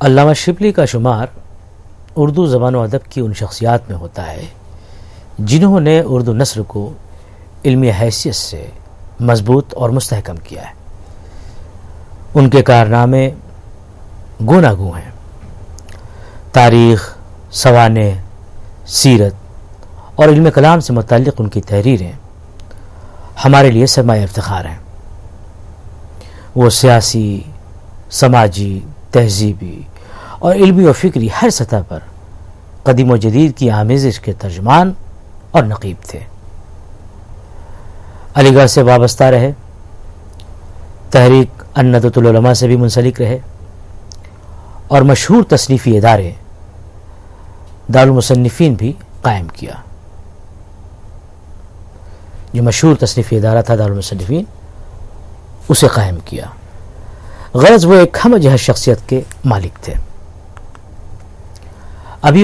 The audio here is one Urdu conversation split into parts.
علامہ شبلی کا شمار اردو زبان و ادب کی ان شخصیات میں ہوتا ہے جنہوں نے اردو نثر کو علمی حیثیت سے مضبوط اور مستحکم کیا ہے۔ ان کے کارنامے گوناگوں ہیں۔ تاریخ، سوانح، سیرت اور علم کلام سے متعلق ان کی تحریریں ہمارے لیے سرمایہ افتخار ہیں۔ وہ سیاسی، سماجی، تہذیبی اور علمی و فکری ہر سطح پر قدیم و جدید کی آمیزش کے ترجمان اور نقیب تھے۔ علی گڑھ سے وابستہ رہے، تحریک الندوۃ العلماء سے بھی منسلک رہے اور مشہور تصنیفی ادارے دارالمصنفین بھی قائم کیا۔ جو مشہور تصنیفی ادارہ تھا دارالمصنفین، اسے قائم کیا۔ غرض وہ ایک ہم جہت شخصیت کے مالک تھے۔ ابھی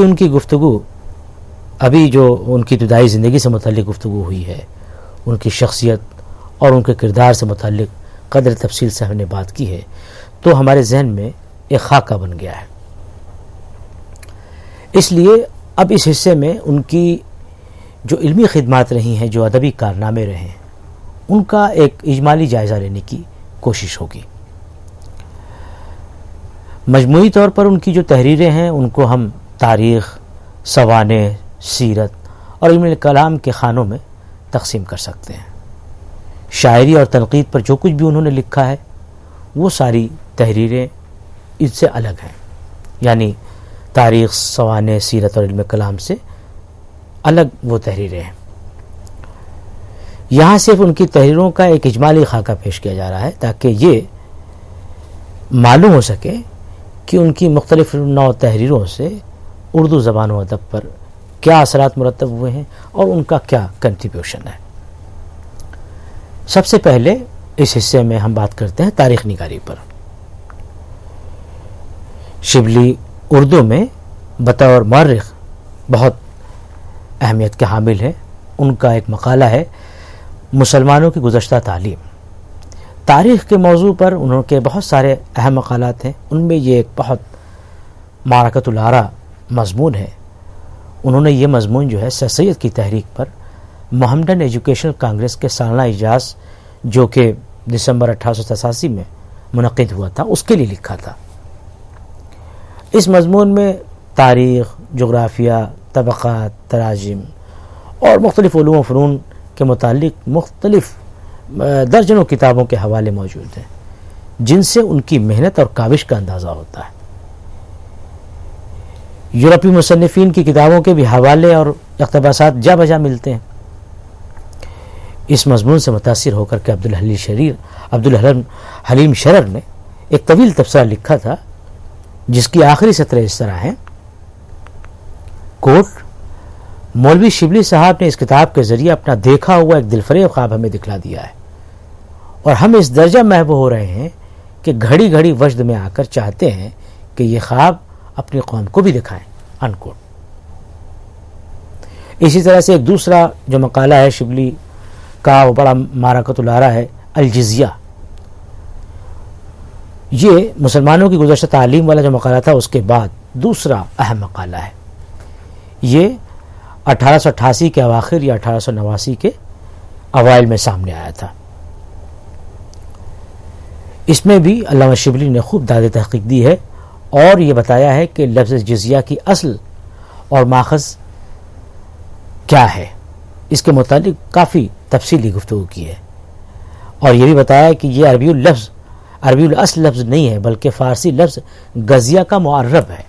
جو ان کی ابتدائی زندگی سے متعلق گفتگو ہوئی ہے، ان کی شخصیت اور ان کے کردار سے متعلق قدر تفصیل سے ہم نے بات کی ہے، تو ہمارے ذہن میں ایک خاکہ بن گیا ہے۔ اس لیے اب اس حصے میں ان کی جو علمی خدمات رہی ہیں، جو ادبی کارنامے رہے ہیں، ان کا ایک اجمالی جائزہ لینے کی کوشش ہوگی۔ مجموعی طور پر ان کی جو تحریریں ہیں ان کو ہم تاریخ، سوانح، سیرت اور علم کلام کے خانوں میں تقسیم کر سکتے ہیں۔ شاعری اور تنقید پر جو کچھ بھی انہوں نے لکھا ہے وہ ساری تحریریں اس سے الگ ہیں، یعنی تاریخ، سوانح، سیرت اور علم کلام سے الگ وہ تحریریں ہیں۔ یہاں صرف ان کی تحریروں کا ایک اجمالی خاکہ پیش کیا جا رہا ہے تاکہ یہ معلوم ہو سکے کہ ان کی مختلف نوع تحریروں سے اردو زبان و ادب پر کیا اثرات مرتب ہوئے ہیں اور ان کا کیا کنٹریبیوشن ہے۔ سب سے پہلے اس حصے میں ہم بات کرتے ہیں تاریخ نگاری پر۔ شبلی اردو میں بطور مورخ بہت اہمیت کے حامل ہے۔ ان کا ایک مقالہ ہے مسلمانوں کی گزشتہ تعلیم۔ تاریخ کے موضوع پر انہوں کے بہت سارے اہم مقالات ہیں، ان میں یہ ایک بہت معرکۃ الآراء مضمون ہے۔ انہوں نے یہ مضمون جو ہے سر سید کی تحریک پر محمدن ایجوکیشنل کانگریس کے سالانہ اجلاس جو کہ دسمبر 1887 میں منعقد ہوا تھا اس کے لیے لکھا تھا۔ اس مضمون میں تاریخ، جغرافیہ، طبقات، تراجم اور مختلف علوم و فنون کے متعلق مختلف درجنوں کتابوں کے حوالے موجود ہیں جن سے ان کی محنت اور کاوش کا اندازہ ہوتا ہے۔ یورپی مصنفین کی کتابوں کے بھی حوالے اور اقتباسات جا بجا ملتے ہیں۔ اس مضمون سے متاثر ہو کر کے عبدالحلیم شرر نے ایک طویل تبصرہ لکھا تھا جس کی آخری سطریں اس طرح ہیں، کوٹ: مولوی شبلی صاحب نے اس کتاب کے ذریعے اپنا دیکھا ہوا ایک دلفریب خواب ہمیں دکھلا دیا ہے اور ہم اس درجہ محو ہو رہے ہیں کہ گھڑی گھڑی وجد میں آ کر چاہتے ہیں کہ یہ خواب اپنی قوم کو بھی دکھائیں۔ انکوٹ۔ اسی طرح سے ایک دوسرا جو مقالہ ہے شبلی کا وہ بڑا معرکۃ الآراء ہے، الجزیہ۔ یہ مسلمانوں کی گزشتہ تعلیم والا جو مقالہ تھا اس کے بعد دوسرا اہم مقالہ ہے۔ یہ 1888 کے اواخر یا 1889 کے اوائل میں سامنے آیا تھا۔ اس میں بھی علامہ شبلی نے خوب داد تحقیق دی ہے اور یہ بتایا ہے کہ لفظ جزیہ کی اصل اور ماخذ کیا ہے، اس کے متعلق کافی تفصیلی گفتگو کی ہے اور یہ بھی بتایا کہ یہ عربی الاصل لفظ نہیں ہے بلکہ فارسی لفظ گزیہ کا معرب ہے۔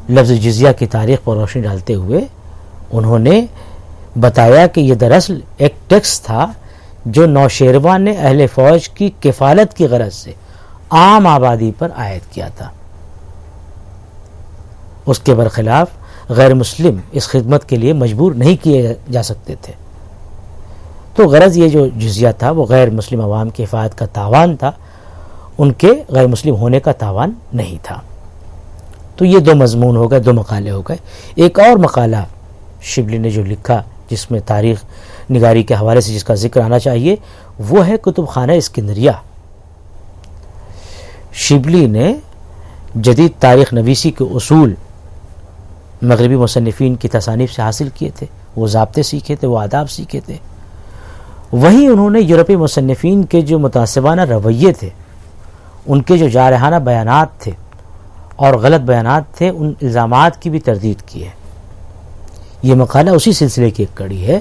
لفظ جزیہ کی تاریخ پر روشنی ڈالتے ہوئے انہوں نے بتایا کہ یہ دراصل ایک ٹیکس تھا جو نوشیروان نے اہل فوج کی کفالت کی غرض سے عام آبادی پر عائد کیا تھا۔ اس کے برخلاف غیر مسلم اس خدمت کے لیے مجبور نہیں کیے جا سکتے تھے۔ تو غرض یہ جو جزیہ تھا وہ غیر مسلم عوام کی حفاظت کا تاوان تھا، ان کے غیر مسلم ہونے کا تاوان نہیں تھا۔ تو یہ دو مضمون ہو گئے، دو مقالے ہو گئے۔ ایک اور مقالہ شبلی نے جو لکھا جس میں تاریخ نگاری کے حوالے سے جس کا ذکر آنا چاہیے وہ ہے کتب خانہ اسکندریہ۔ شبلی نے جدید تاریخ نویسی کے اصول مغربی مصنفین کی تصانیف سے حاصل کیے تھے، وہ ضابطے سیکھے تھے، وہ آداب سیکھے تھے. وہیں انہوں نے یورپی مصنفین کے جو متعصبانہ رویے تھے، ان کے جو جارحانہ بیانات تھے اور غلط بیانات تھے، ان الزامات کی بھی تردید کی ہے. یہ مقالہ اسی سلسلے کی ایک کڑی ہے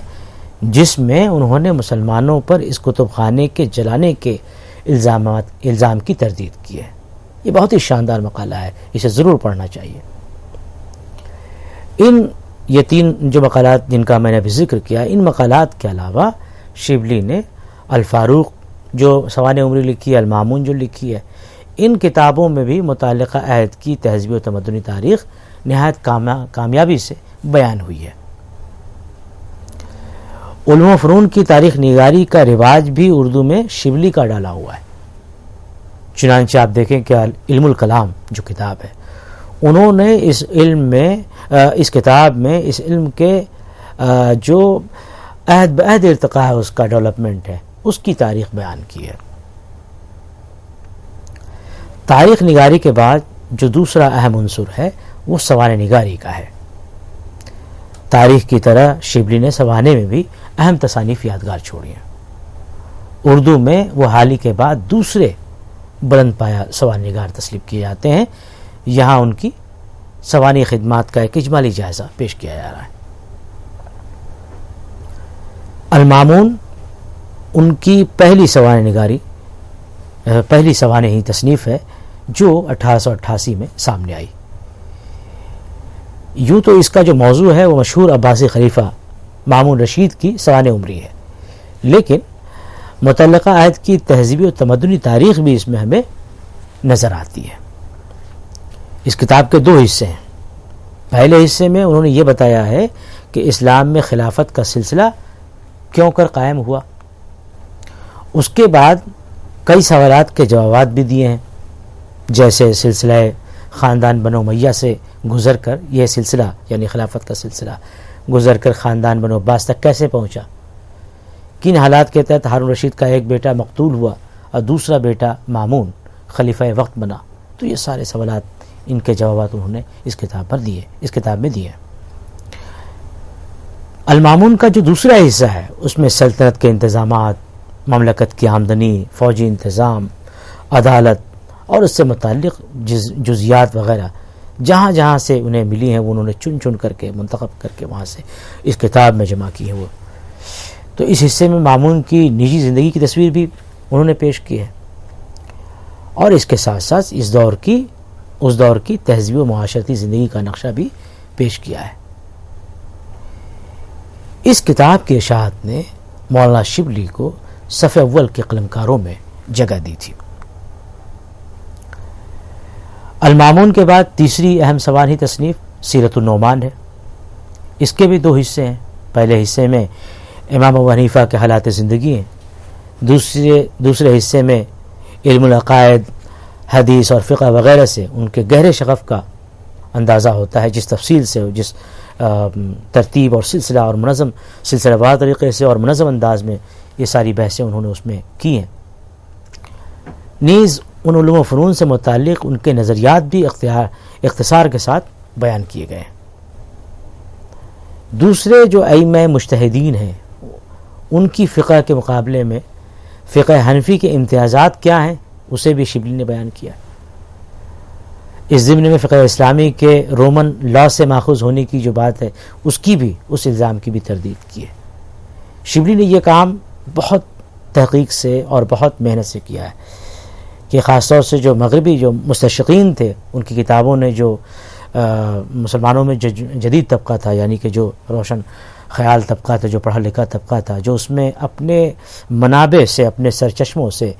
جس میں انہوں نے مسلمانوں پر اس کتب خانے کے جلانے کے الزام کی تردید کی ہے. یہ بہت ہی شاندار مقالہ ہے، اسے ضرور پڑھنا چاہیے. یہ 3 جو مقالات جن کا میں نے ابھی ذکر کیا، ان مقالات کے علاوہ شبلی نے الفاروق جو سوانح عمری لکھی ہے، المامون جو لکھی ہے، ان کتابوں میں بھی متعلقہ عہد کی تہذیبی و تمدنی تاریخ نہایت کامیابی سے بیان ہوئی ہے. علوم و فنون کی تاریخ نگاری کا رواج بھی اردو میں شبلی کا ڈالا ہوا ہے. چنانچہ آپ دیکھیں کہ علم الکلام جو کتاب ہے، انہوں نے اس کتاب میں اس علم کے جو عہد بعہد ارتقاء ہے، اس کا ڈیولپمنٹ ہے، اس کی تاریخ بیان کی ہے. تاریخ نگاری کے بعد جو دوسرا اہم عنصر ہے وہ سوانح نگاری کا ہے. تاریخ کی طرح شبلی نے سوانح میں بھی اہم تصانیف یادگار چھوڑی ہیں. اردو میں وہ حال ہی کے بعد دوسرے بلند پایہ سوانح نگار تسلیم کیے جاتے ہیں. یہاں ان کی سوانح خدمات کا ایک اجمالی جائزہ پیش کیا جا رہا ہے. المامون ان کی پہلی سوانحی تصنیف ہے جو 1888 میں سامنے آئی. یوں تو اس کا جو موضوع ہے وہ مشہور عباسی خلیفہ مامون رشید کی سوانح عمری ہے، لیکن متعلقہ عہد کی تہذیبی و تمدنی تاریخ بھی اس میں ہمیں نظر آتی ہے. اس کتاب کے 2 حصے ہیں. پہلے حصے میں انہوں نے یہ بتایا ہے کہ اسلام میں خلافت کا سلسلہ کیوں کر قائم ہوا. اس کے بعد کئی سوالات کے جوابات بھی دیے ہیں، جیسے سلسلہ خاندان بنو امیہ سے گزر کر یہ سلسلہ یعنی خلافت کا سلسلہ گزر کر خاندان بنو عباس تک کیسے پہنچا، کن حالات کے تحت ہارون رشید کا ایک بیٹا مقتول ہوا اور دوسرا بیٹا مامون خلیفہ وقت بنا. تو یہ سارے سوالات، ان کے جوابات انہوں نے اس کتاب میں دیے. المامون کا جو دوسرا حصہ ہے اس میں سلطنت کے انتظامات، مملکت کی آمدنی، فوجی انتظام، عدالت اور اس سے متعلق جزیات وغیرہ جہاں جہاں سے انہیں ملی ہیں وہ انہوں نے چن کر کے منتخب کر کے وہاں سے اس کتاب میں جمع کی ہے. وہ تو اس حصے میں مامون کی نجی زندگی کی تصویر بھی انہوں نے پیش کی ہے، اور اس کے ساتھ ساتھ اس دور کی تہذیبی و معاشرتی زندگی کا نقشہ بھی پیش کیا ہے. اس کتاب کی اشاعت نے مولانا شبلی کو صف اول کے قلمکاروں میں جگہ دی تھی. المامون کے بعد تیسری اہم سوانحی تصنیف سیرت النعمان ہے. اس کے بھی 2 حصے ہیں. پہلے حصے میں امام ابو حنیفہ کے حالات زندگی ہیں. دوسرے حصے میں علم العقائد، حدیث اور فقہ وغیرہ سے ان کے گہرے شغف کا اندازہ ہوتا ہے، جس تفصیل سے، جس ترتیب اور سلسلہ اور منظم سلسلہ وار طریقے سے اور منظم انداز میں یہ ساری بحثیں انہوں نے اس میں کی ہیں. نیز ان علوم و فنون سے متعلق ان کے نظریات بھی اختصار کے ساتھ بیان کیے گئے ہیں. دوسرے جو ائمہ مجتہدین ہیں ان کی فقہ کے مقابلے میں فقہ حنفی کے امتیازات کیا ہیں اسے بھی شبلی نے بیان کیا. اس ضمن میں فقہ اسلامی کے رومن لا سے ماخوذ ہونے کی جو بات ہے اس الزام کی بھی تردید کی ہے. شبلی نے یہ کام بہت تحقیق سے اور بہت محنت سے کیا ہے کہ خاص طور سے جو مغربی جو مستشرقین تھے ان کی کتابوں نے جو مسلمانوں میں جو جدید طبقہ تھا، یعنی کہ جو روشن خیال طبقہ تھا، جو پڑھا لکھا طبقہ تھا، جو اس میں اپنے منابع سے، اپنے سرچشموں سے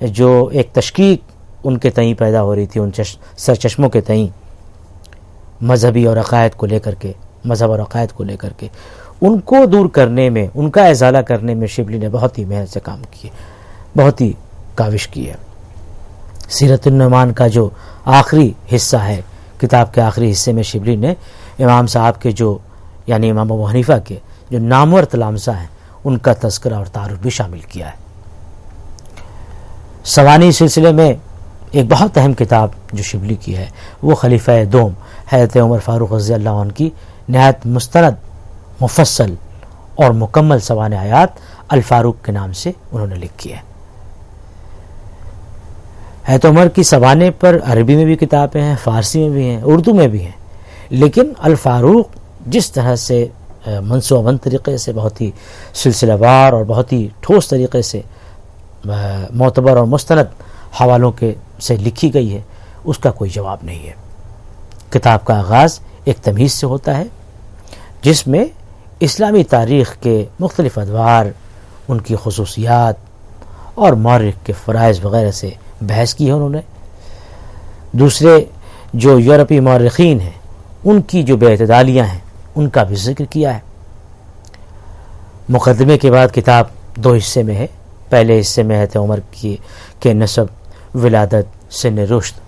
جو ایک تشکیک ان کے تئیں پیدا ہو رہی تھی، ان سرچشموں کے تئیں مذہب اور عقائد کو لے کر کے ان کو دور کرنے میں، ان کا ازالہ کرنے میں شبلی نے بہت ہی محنت سے کام کیے، بہت ہی کاوش کی ہے. سیرت النعمان کا جو آخری حصہ ہے، کتاب کے آخری حصے میں شبلی نے امام صاحب کے یعنی امام ابو حنیفہ کے جو نامور تلامذہ ہیں ان کا تذکرہ اور تعارف بھی شامل کیا ہے. سوانحی سلسلے میں ایک بہت اہم کتاب جو شبلی کی ہے وہ خلیفہ دوم حضرت عمر فاروق رضی اللہ عنہ کی نہایت مستند، مفصل اور مکمل سوانح حیات الفاروق کے نام سے انہوں نے لکھی ہے۔ حضرت عمر کی سوانح پر عربی میں بھی کتابیں ہیں، فارسی میں بھی ہیں، اردو میں بھی ہیں، لیکن الفاروق جس طرح سے منصوبہ بند طریقے سے، بہت ہی سلسلہ وار اور بہت ہی ٹھوس طریقے سے معتبر اور مستند حوالوں کے سے لکھی گئی ہے، اس کا کوئی جواب نہیں ہے۔ کتاب کا آغاز ایک تمہید سے ہوتا ہے جس میں اسلامی تاریخ کے مختلف ادوار، ان کی خصوصیات اور مورخ کے فرائض وغیرہ سے بحث کی ہے انہوں نے۔ دوسرے جو یورپی مورخین ہیں ان کی جو بے اعتدالیاں ہیں ان کا بھی ذکر کیا ہے۔ مقدمے کے بعد کتاب دو حصے میں ہے۔ پہلے حصے میں حضرت عمر کے نسب، ولادت، سن رشد،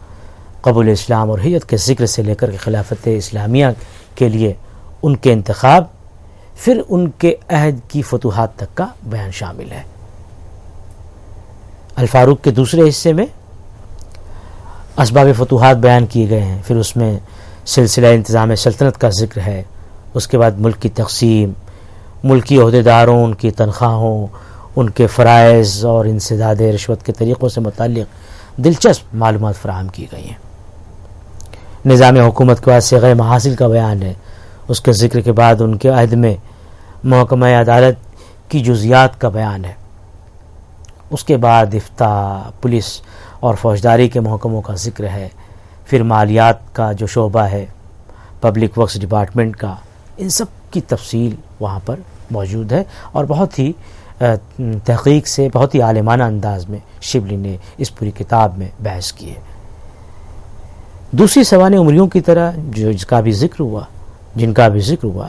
قبول اسلام اور ہجرت کے ذکر سے لے کر کے خلافت اسلامیہ کے لیے ان کے انتخاب، پھر ان کے عہد کی فتوحات تک کا بیان شامل ہے۔ الفاروق کے دوسرے حصے میں اسباب فتوحات بیان کیے گئے ہیں، پھر اس میں سلسلہ انتظام سلطنت کا ذکر ہے، اس کے بعد ملک کی تقسیم، ملکی عہدیداروں، ان کی تنخواہوں، ان کے فرائض اور انسداد رشوت کے طریقوں سے متعلق دلچسپ معلومات فراہم کی گئی ہیں۔ نظام حکومت کے بعد صیغہ محاصل کا بیان ہے، اس کے ذکر کے بعد ان کے عہد میں محکمہ عدالت کی جزیات کا بیان ہے، اس کے بعد افتاء، پولیس اور فوجداری کے محکموں کا ذکر ہے، پھر مالیات کا جو شعبہ ہے، پبلک ورکس ڈپارٹمنٹ کا، ان سب کی تفصیل وہاں پر موجود ہے اور بہت ہی تحقیق سے، بہت ہی عالمانہ انداز میں شبلی نے اس پوری کتاب میں بحث کی ہے۔ دوسری سوانح عمریوں کی طرح جن کا بھی ذکر ہوا،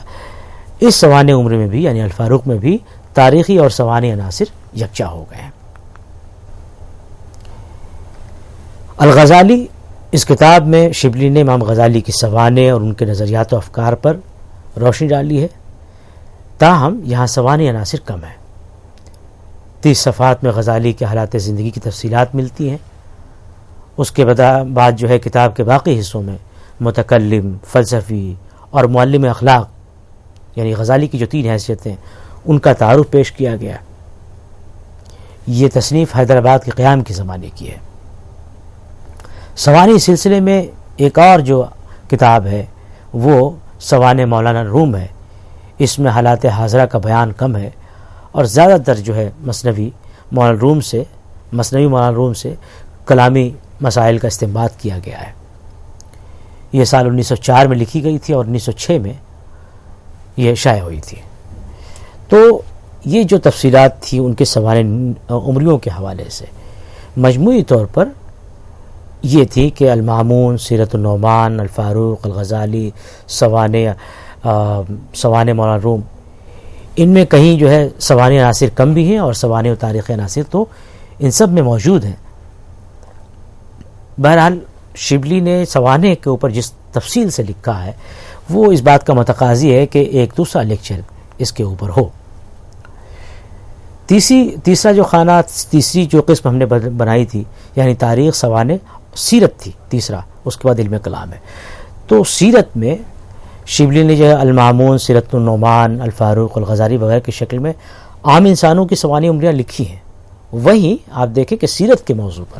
اس سوانح عمری میں بھی یعنی الفاروق میں بھی تاریخی اور سوانح عناصر یکجا ہو گئے ہیں۔ الغزالی، اس کتاب میں شبلی نے امام غزالی کی سوانح اور ان کے نظریات و افکار پر روشنی ڈالی ہے، تاہم یہاں سوانح عناصر کم ہیں۔ 30 صفحات میں غزالی کے حالات زندگی کی تفصیلات ملتی ہیں۔ اس کے بعد جو ہے کتاب کے باقی حصوں میں متکلم، فلسفی اور معلم اخلاق یعنی غزالی کی جو 3 حیثیتیں ان کا تعارف پیش کیا گیا۔ یہ تصنیف حیدرآباد کے قیام کے زمانے کی ہے۔ سوانح سلسلے میں ایک اور جو کتاب ہے وہ سوانح مولانا روم ہے۔ اس میں حالات حاضرہ کا بیان کم ہے اور زیادہ تر جو ہے مصنوی مولانا روم سے کلامی مسائل کا استنباط کیا گیا ہے۔ یہ سال 1904 میں لکھی گئی تھی اور 1906 میں یہ شائع ہوئی تھی۔ تو یہ جو تفصیلات تھی ان کے سوانح عمریوں کے حوالے سے مجموعی طور پر یہ تھی کہ المامون، سیرت النعمان، الفاروق، الغزالی، سوانح مولانا روم، ان میں کہیں جو ہے سوانح عناصر کم بھی ہیں اور سوانح و تاریخی عناصر تو ان سب میں موجود ہیں۔ بہرحال شبلی نے سوانح کے اوپر جس تفصیل سے لکھا ہے وہ اس بات کا متقاضی ہے کہ ایک دوسرا لیکچر اس کے اوپر ہو۔ تیسرا جو خانہ، تیسری جو قسم ہم نے بنائی تھی یعنی تاریخ، سوانح، سیرت تھی تیسرا، اس کے بعد علم کلام ہے۔ تو سیرت میں شبلی نے جو ہے المامون، سیرت النعمان، الفاروق، الغزالی وغیرہ کی شکل میں عام انسانوں کی سوانح عمریاں لکھی ہیں۔ وہیں آپ دیکھیں کہ سیرت کے موضوع پر،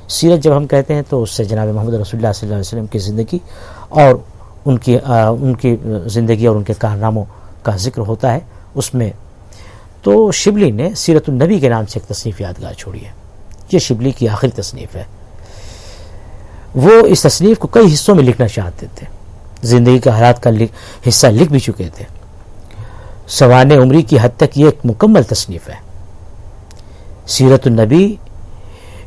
سیرت جب ہم کہتے ہیں تو اس سے جناب محمد رسول اللہ صلی اللہ علیہ وسلم کی زندگی اور ان کی زندگی اور ان کے کارناموں کا ذکر ہوتا ہے اس میں۔ تو شبلی نے سیرت النبی کے نام سے ایک تصنیف یادگار چھوڑی ہے۔ یہ شبلی کی آخری تصنیف ہے۔ وہ اس تصنیف کو کئی حصوں میں لکھنا چاہتے تھے، زندگی کے حالات کا حصہ لکھ بھی چکے تھے۔ سوانح عمری کی حد تک یہ ایک مکمل تصنیف ہے۔ سیرت النبی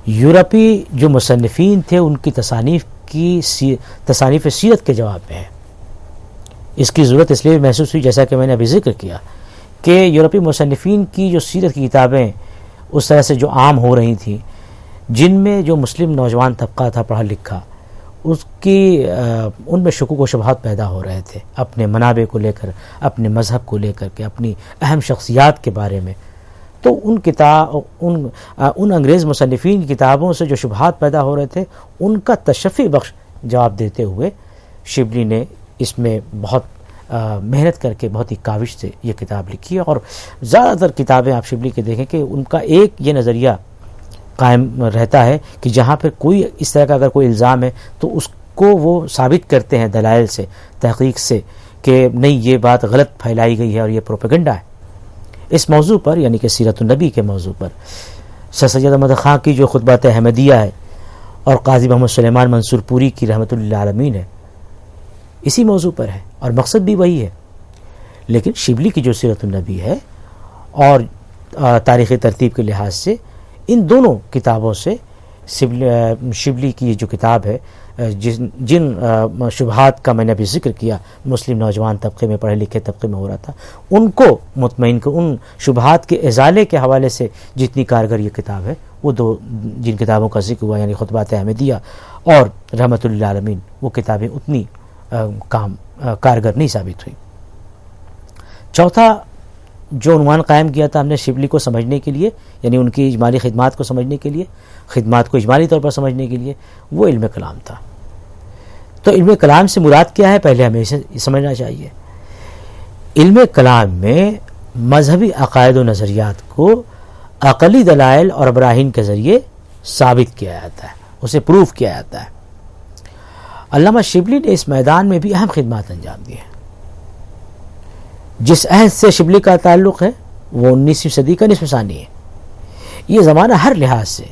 یورپی جو مصنفین تھے ان کی تصانیف سیرت کے جواب میں ہے۔ اس کی ضرورت اس لیے محسوس ہوئی جیسا کہ میں نے ابھی ذکر کیا کہ یورپی مصنفین کی جو سیرت کی کتابیں اس طرح سے جو عام ہو رہی تھیں، جن میں جو مسلم نوجوان طبقہ تھا پڑھا لکھا، ان میں شکوک و شبہات پیدا ہو رہے تھے اپنے منابع کو لے کر، اپنے مذہب کو لے کر کے، اپنی اہم شخصیات کے بارے میں تو ان انگریز مصنفین کی کتابوں سے جو شبہات پیدا ہو رہے تھے ان کا تشفی بخش جواب دیتے ہوئے شبلی نے اس میں بہت محنت کر کے بہت ہی کاوش سے یہ کتاب لکھی ہے. اور زیادہ تر کتابیں آپ شبلی کے دیکھیں کہ ان کا ایک یہ نظریہ قائم رہتا ہے کہ جہاں پہ کوئی اس طرح کا اگر کوئی الزام ہے تو اس کو وہ ثابت کرتے ہیں دلائل سے، تحقیق سے، کہ نہیں یہ بات غلط پھیلائی گئی ہے اور یہ پروپیگنڈا ہے. اس موضوع پر یعنی کہ سیرت النبی کے موضوع پر سر سید احمد خان کی جو خطبات احمدیہ ہے اور قاضی محمد سلیمان منصور پوری کی رحمۃ اللہ عالمین ہے اسی موضوع پر ہے اور مقصد بھی وہی ہے. لیکن شبلی کی جو سیرت النبی ہے اور تاریخی ترتیب کے لحاظ سے ان دونوں کتابوں سے شبلی کی جو کتاب ہے جن شبہات کا میں نے ابھی ذکر کیا مسلم نوجوان طبقے میں، پڑھے لکھے طبقے میں ہو رہا تھا، ان کو مطمئن کر ان شبہات کے ازالے کے حوالے سے جتنی کارگر یہ کتاب ہے وہ دو جن کتابوں کا ذکر ہوا یعنی خطبات احمدیہ اور رحمۃ اللہ عالمین، وہ کتابیں اتنی کارگر نہیں ثابت ہوئی. چوتھا جو عنوان قائم کیا تھا ہم نے شبلی کو سمجھنے کے لیے، یعنی ان کی اجمالی خدمات کو سمجھنے کے لیے، خدمات کو اجمالی طور پر سمجھنے کے لیے، وہ علم کلام تھا. تو علم کلام سے مراد کیا ہے پہلے ہمیں اسے سمجھنا چاہیے. علم کلام میں مذہبی عقائد و نظریات کو عقلی دلائل اور براہین کے ذریعے ثابت کیا جاتا ہے، اسے پروف کیا جاتا ہے. علامہ شبلی نے اس میدان میں بھی اہم خدمات انجام دی ہیں. جس عہد سے شبلی کا تعلق ہے وہ 19ویں صدی کا نصف ثانی ہے. یہ زمانہ ہر لحاظ سے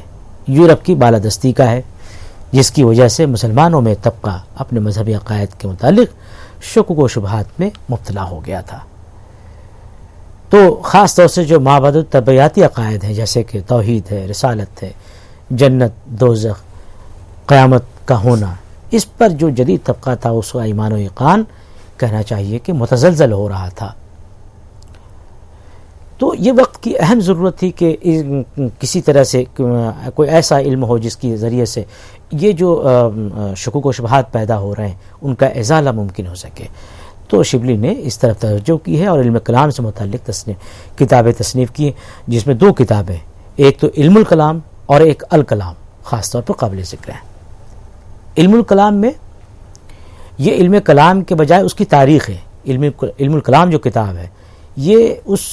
یورپ کی بالادستی کا ہے، جس کی وجہ سے مسلمانوں میں طبقہ اپنے مذہبی عقائد کے متعلق شکوک و شبہات میں مبتلا ہو گیا تھا. تو خاص طور سے جو مابعد طبیعیاتی عقائد ہیں جیسے کہ توحید ہے، رسالت ہے، جنت، دوزخ، قیامت کا ہونا، اس پر جو جدید طبقہ تھا اس کا ایمان و یقین کہنا چاہیے کہ متزلزل ہو رہا تھا. تو یہ وقت کی اہم ضرورت تھی کہ کسی طرح سے کوئی ایسا علم ہو جس کی ذریعے سے یہ جو شکوک و شبہات پیدا ہو رہے ہیں ان کا ازالہ ممکن ہو سکے. تو شبلی نے اس طرف توجہ کی ہے اور علم کلام سے متعلق کتابیں تصنیف کی، جس میں دو کتابیں، ایک تو علم الکلام اور ایک الکلام خاص طور پر قابل ذکر ہے. علم الکلام میں یہ علم کلام کے بجائے اس کی تاریخ ہے. علم الکلام جو کتاب ہے یہ اس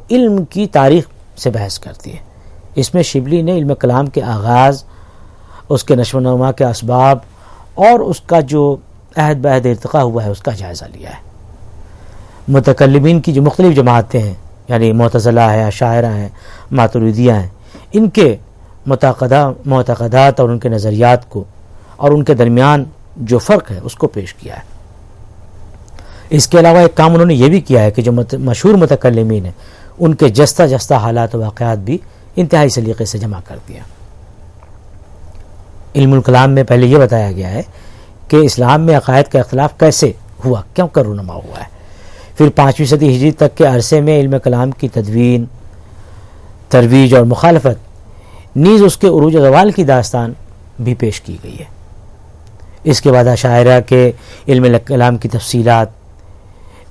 علم کی تاریخ سے بحث کرتی ہے. اس میں شبلی نے علم کلام کے آغاز، اس کے نشو و نما کے اسباب اور اس کا جو عہد بعہد ارتقاء ہوا ہے اس کا جائزہ لیا ہے. متکلمین کی جو مختلف جماعتیں ہیں یعنی معتزلہ ہے، اشاعرہ ہیں، ماتریدیہ ہیں، ان کے معتقدات اور ان کے نظریات کو اور ان کے درمیان جو فرق ہے اس کو پیش کیا ہے. اس کے علاوہ ایک کام انہوں نے یہ بھی کیا ہے کہ جو مشہور متکلمین ہیں ان کے جستہ جستہ حالات و واقعات بھی انتہائی سلیقے سے جمع کر دیا. علم الکلام میں پہلے یہ بتایا گیا ہے کہ اسلام میں عقائد کا اختلاف کیسے ہوا، کیوں کر رونما ہوا ہے. پھر 5ویں صدی ہجری تک کے عرصے میں علم کلام کی تدوین، ترویج اور مخالفت نیز اس کے عروج و زوال کی داستان بھی پیش کی گئی ہے. اس کے بعد اشاعرہ کے علم کلام کی تفصیلات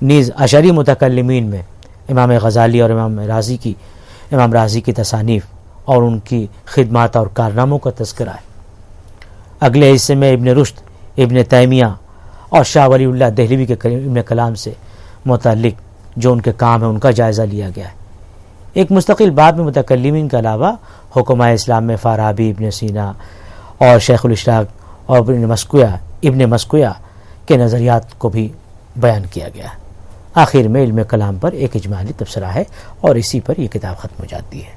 نیز اشعری متکلمین میں امام غزالی اور امام رازی کی تصانیف اور ان کی خدمات اور کارناموں کا تذکرہ ہے. اگلے حصے میں ابن رشد، ابن تیمیہ اور شاہ ولی اللہ دہلوی کے علم کلام سے متعلق جو ان کے کام ہیں ان کا جائزہ لیا گیا ہے. ایک مستقل باب میں متکلمین کے علاوہ حکماء اسلام میں فارابی، ابن سینا اور شیخ الاشراق اور ابن مسکویہ کے نظریات کو بھی بیان کیا گیا ہے. آخر میں علم کلام پر ایک اجمالی تبصرہ ہے اور اسی پر یہ کتاب ختم ہو جاتی ہے.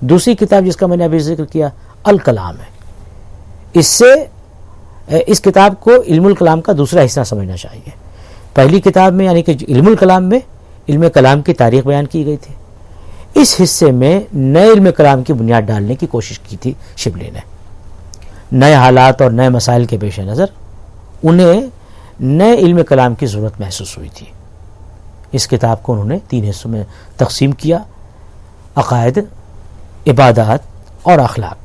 دوسری کتاب جس کا میں نے ابھی ذکر کیا الکلام ہے. اس کتاب کو علم الکلام کا دوسرا حصہ سمجھنا چاہیے. پہلی کتاب میں یعنی کہ علم الکلام میں علم کلام کی تاریخ بیان کی گئی تھی. اس حصے میں نئے علم کلام کی بنیاد ڈالنے کی کوشش کی تھی شبلی نے. نئے حالات اور نئے مسائل کے پیش نظر انہیں نئے علم کلام کی ضرورت محسوس ہوئی تھی. اس کتاب کو انہوں نے 3 حصوں میں تقسیم کیا: عقائد، عبادات اور اخلاق.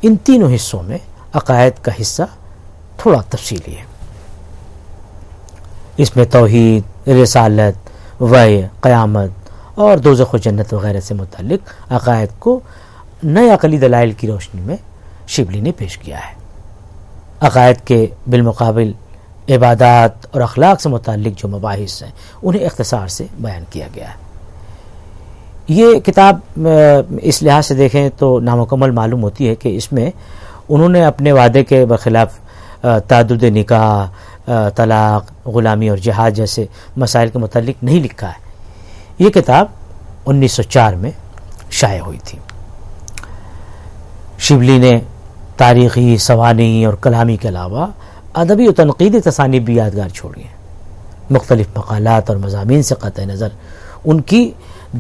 ان تینوں حصوں میں عقائد کا حصہ تھوڑا تفصیلی ہے. اس میں توحید، رسالت، وحی، قیامت اور دوزخ و جنت وغیرہ سے متعلق عقائد کو نئے عقلی دلائل کی روشنی میں شبلی نے پیش کیا ہے۔ عقائد کے بالمقابل عبادات اور اخلاق سے متعلق جو مباحث ہیں انہیں اختصار سے بیان کیا گیا ہے۔ یہ کتاب اس لحاظ سے دیکھیں تو نامکمل معلوم ہوتی ہے کہ اس میں انہوں نے اپنے وعدے کے برخلاف تعدد نکاح، طلاق، غلامی اور جہاد جیسے مسائل کے متعلق نہیں لکھا ہے۔ یہ کتاب 1904 میں شائع ہوئی تھی۔ شبلی نے تاریخی، سوانحی اور کلامی کے علاوہ ادبی و تنقیدی تصانیف بھی یادگار چھوڑی ہیں۔ مختلف مقالات اور مضامین سے قطع نظر ان کی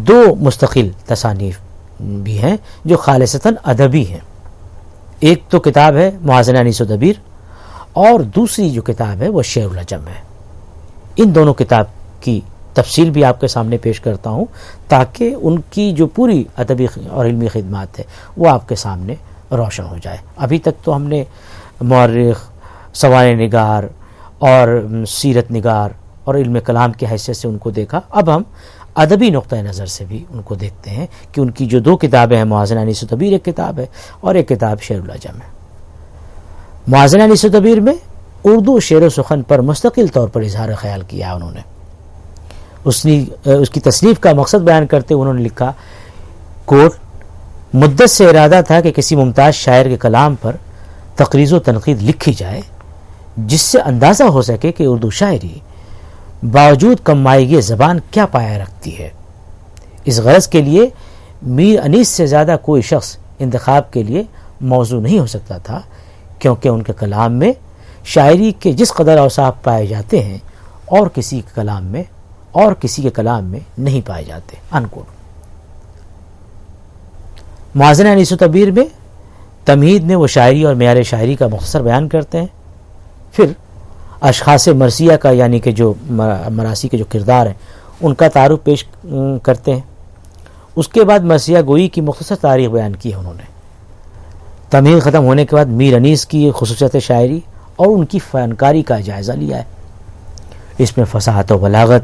2 مستقل تصانیف بھی ہیں جو خالصتاً ادبی ہیں۔ ایک تو کتاب ہے موازنہ انیس و دبیر، اور دوسری جو کتاب ہے وہ شعر العجم ہے۔ ان دونوں کتاب کی تفصیل بھی آپ کے سامنے پیش کرتا ہوں تاکہ ان کی جو پوری ادبی اور علمی خدمات ہے وہ آپ کے سامنے روشن ہو جائے۔ ابھی تک تو ہم نے مورخ، سوانح نگار اور سیرت نگار اور علم کلام کی حیثیت سے ان کو دیکھا، اب ہم ادبی نقطہ نظر سے بھی ان کو دیکھتے ہیں کہ ان کی جو 2 کتابیں ہیں، موازنہ انیس و دبیر ایک کتاب ہے اور ایک کتاب شعر العجم ہے۔ موازنہ انیس و دبیر میں اردو شعر و سخن پر مستقل طور پر اظہار خیال کیا ہے انہوں نے۔ اس کی تصنیف کا مقصد بیان کرتے ہوئے انہوں نے لکھا، کوٹ، مدت سے ارادہ تھا کہ کسی ممتاز شاعر کے کلام پر تقریض و تنقید لکھی جائے جس سے اندازہ ہو سکے کہ اردو شاعری باوجود کم مائگی زبان کیا پایا رکھتی ہے۔ اس غرض کے لیے میر انیس سے زیادہ کوئی شخص انتخاب کے لیے موضوع نہیں ہو سکتا تھا، کیونکہ ان کے کلام میں شاعری کے جس قدر اوصاف پائے جاتے ہیں اور کسی کے کلام میں نہیں پائے جاتے۔ انکوٹ۔ موازنہ انیس و دبیر میں تمہید میں وہ شاعری اور معیار شاعری کا مختصر بیان کرتے ہیں، پھر اشخاص مرثیہ کا یعنی کہ جو مراثی کے جو کردار ہیں ان کا تعارف پیش کرتے ہیں۔ اس کے بعد مرثیہ گوئی کی مختصر تاریخ بیان کی ہے انہوں نے۔ تمہید ختم ہونے کے بعد میر انیس کی خصوصیت شاعری اور ان کی فنکاری کا جائزہ لیا ہے۔ اس میں فصاحت و بلاغت،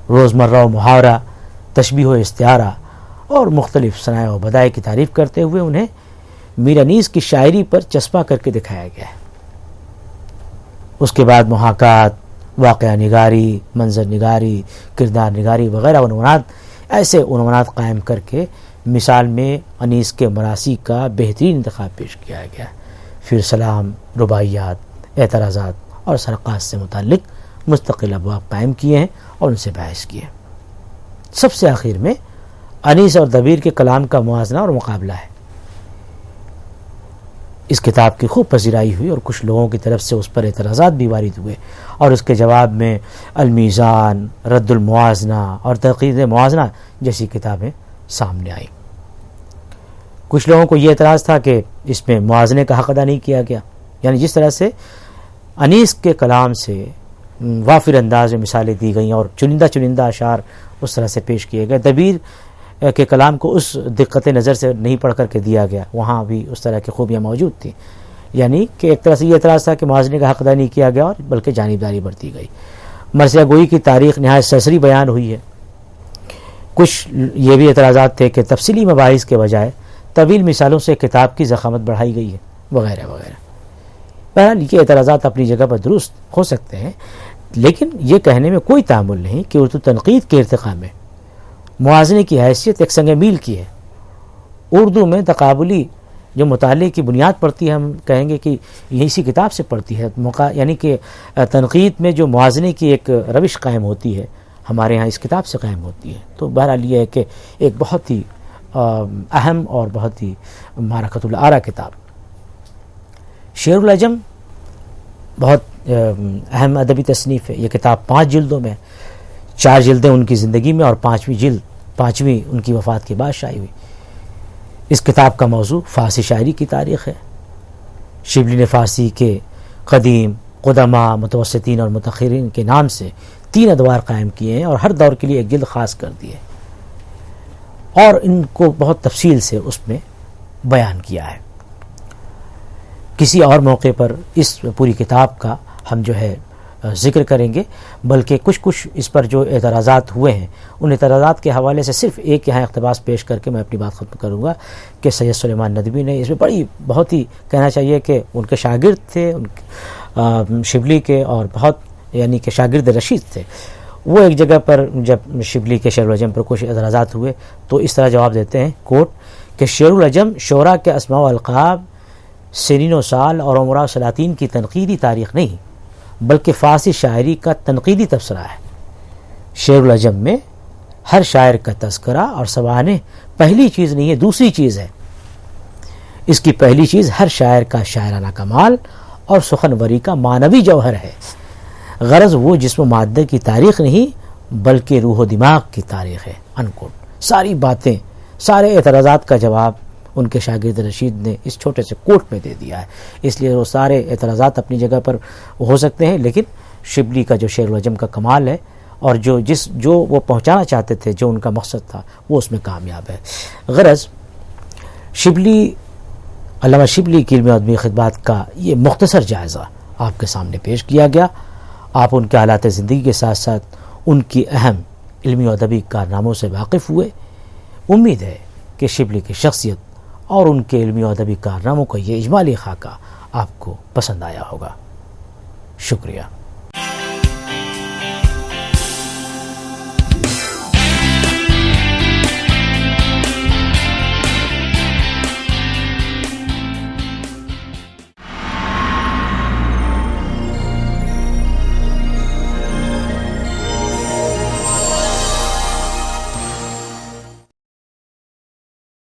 روزمرہ و محاورہ، تشبیہ و استعارہ اور مختلف صنائع و بدائع کی تعریف کرتے ہوئے انہیں میر انیس کی شاعری پر چسپاں کر کے دکھایا گیا ہے۔ اس کے بعد محاکات، واقعہ نگاری، منظر نگاری، کردار نگاری وغیرہ ایسے عنوانات قائم کر کے مثال میں انیس کے مراثی کا بہترین انتخاب پیش کیا گیا ہے۔ پھر سلام، رباعیات، اعتراضات اور سرقات سے متعلق مستقل ابواب قائم کیے ہیں اور ان سے بحث کیے۔ سب سے آخر میں انیس اور دبیر کے کلام کا موازنہ اور مقابلہ ہے۔ اس کتاب کی خوب پذیرائی ہوئی اور کچھ لوگوں کی طرف سے اس پر اعتراضات بھی وارد ہوئے اور اس کے جواب میں المیزان، رد الموازنہ اور تنقید موازنہ جیسی کتابیں سامنے آئیں۔ کچھ لوگوں کو یہ اعتراض تھا کہ اس میں موازنے کا حق ادا نہیں کیا گیا، یعنی جس طرح سے انیس کے کلام سے وافر انداز میں مثالیں دی گئیں اور چنندہ اشعار اس طرح سے پیش کیے گئے، دبیر کے کلام کو اس دقت نظر سے نہیں پڑھ کر کے دیا گیا، وہاں بھی اس طرح کی خوبیاں موجود تھیں۔ یعنی کہ ایک طرح سے یہ اعتراض تھا کہ موازنے کا حق ادا نہیں کیا گیا اور بلکہ جانبداری برتی گئی۔ مرثیہ گوئی کی تاریخ نہایت سرسری بیان ہوئی ہے۔ کچھ یہ بھی اعتراضات تھے کہ تفصیلی مباحث کے بجائے طویل مثالوں سے کتاب کی ضخامت بڑھائی گئی ہے وغیرہ وغیرہ۔ بہرحال یہ اعتراضات اپنی جگہ پر درست ہو سکتے ہیں، لیکن یہ کہنے میں کوئی تعامل نہیں کہ اردو تنقید کے ارتقاء میں موازنے کی حیثیت ایک سنگ میل کی ہے۔ اردو میں تقابلی جو مطالعے کی بنیاد پڑتی ہے، ہم کہیں گے کہ یہ اسی کتاب سے پڑتی ہے، یعنی کہ تنقید میں جو موازنے کی ایک روش قائم ہوتی ہے ہمارے ہاں اس کتاب سے قائم ہوتی ہے۔ تو بہرحال یہ ہے کہ ایک بہت ہی اہم اور بہت ہی معرکۃ الآراء کتاب۔ شعر العجم بہت اہم ادبی تصنیف ہے۔ یہ کتاب 5 جلدوں میں، 4 جلدیں ان کی زندگی میں اور 5ویں ان کی وفات کے بعد شائع ہوئی۔ اس کتاب کا موضوع فارسی شاعری کی تاریخ ہے۔ شبلی نے فارسی کے قدیم، قدماء، متوسطین اور متأخرین کے نام سے 3 ادوار قائم کیے ہیں اور ہر دور کے لیے ایک جلد خاص کر دی ہے اور ان کو بہت تفصیل سے اس میں بیان کیا ہے۔ کسی اور موقع پر اس پوری کتاب کا ہم جو ہے ذکر کریں گے، بلکہ کچھ اس پر جو اعتراضات ہوئے ہیں ان اعتراضات کے حوالے سے صرف ایک یہاں اقتباس پیش کر کے میں اپنی بات ختم کروں گا کہ سید سلیمان ندوی نے اس میں بہت ہی کہنا چاہیے کہ ان کے شاگرد تھے شبلی کے، اور بہت یعنی کہ شاگرد رشید تھے. وہ ایک جگہ پر جب شبلی کے شعر العجم پر کچھ اعتراضات ہوئے تو اس طرح جواب دیتے ہیں، کوٹ، کہ شعر العجم شعراء کے اسماء و القاب، سنین و سال اور عمراء و سلاطین کی تنقیدی تاریخ نہیں بلکہ فارسی شاعری کا تنقیدی تبصرہ ہے. شعر العجم میں ہر شاعر کا تذکرہ اور سوانح پہلی چیز نہیں ہے، دوسری چیز ہے. اس کی پہلی چیز ہر شاعر کا شاعرانہ کمال اور سخنوری کا معنوی جوہر ہے. غرض وہ جسم و مادہ کی تاریخ نہیں بلکہ روح و دماغ کی تاریخ ہے. انکوٹ. ساری باتیں، سارے اعتراضات کا جواب ان کے شاگرد رشید نے اس چھوٹے سے کوٹ میں دے دیا ہے. اس لیے وہ سارے اعتراضات اپنی جگہ پر ہو سکتے ہیں، لیکن شبلی کا جو شعر العجم کا کمال ہے اور جو وہ پہنچانا چاہتے تھے، جو ان کا مقصد تھا، وہ اس میں کامیاب ہے. غرض شبلی، علامہ شبلی کی علمی و ادبی خدمات کا یہ مختصر جائزہ آپ کے سامنے پیش کیا گیا. آپ ان کے حالات زندگی کے ساتھ ساتھ ان کی اہم علمی و ادبی کارناموں سے واقف ہوئے. امید ہے کہ شبلی کی شخصیت اور ان کے علمی و ادبی کارناموں کا یہ اجمالی خاکہ آپ کو پسند آیا ہوگا. شکریہ.